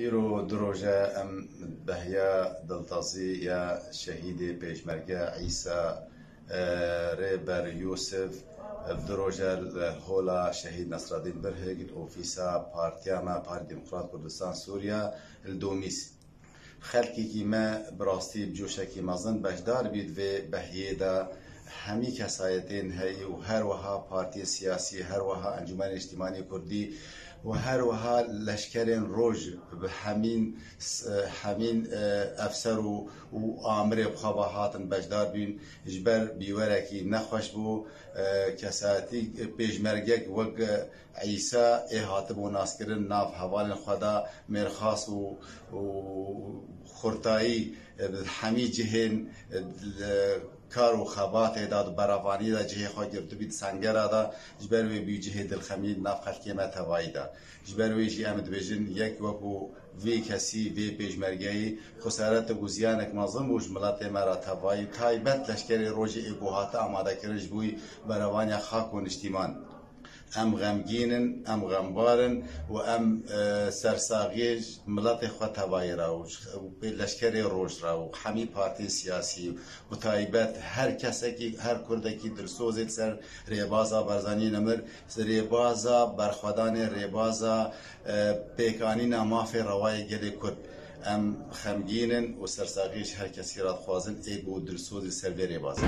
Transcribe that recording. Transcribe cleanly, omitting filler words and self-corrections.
ایرو دروجه ام بهیا دلتازی یا شهید پیشمرگه عیسی ریبر یوسف دروجه هولا شهید نصرالدین برهگید اوفیسا پارتیاما پارتی دموکرات کردستان سوریا الدومیس خلقی که ما براستی بجوشه که مزن بجدار بید و بهیه دا همی کسایتین هی و هر وها پارتی سیاسی هر وها انجمن اجتماعی کردی و هر وها لشکرین روج به همین افسر و آمر بخواهاتن بجدار بین اجبر بیوره که نخوش بو کساتی پیشمرگک وگ عیسی احاطه بو ناسکرین ناف حوال خدا مرخاص و خورتایی همی جهن کار و خبات داد برافانی دا جهه خواهد گرفت بید سنگر دا جبروی بی جهه دلخمید ناف خلقی ما توایی دا جبروی جی امد بجن یک وکو وی کسی وی پیشمرگی خسارت گوزیانک مازم بوش ملت مرا توایی تایبت لشکر روژ ایگوهات آماده کرنج بوی برافانی خاک و نشتیمان ام غمگینن ام غمبارن و ام سرساغیج ملت خود توایی را و لشکر روش را و همی پارتی سیاسی و تایبت هر کسی که هر کرده که درسوزید سر ریبازا برزانی نمر ریبازا برخودان ریبازا پیکانی نماف روای گلی کرد ام خمگینن و سرساغیج هر کسی را خوازن ایگو درسوزید سر ریبازا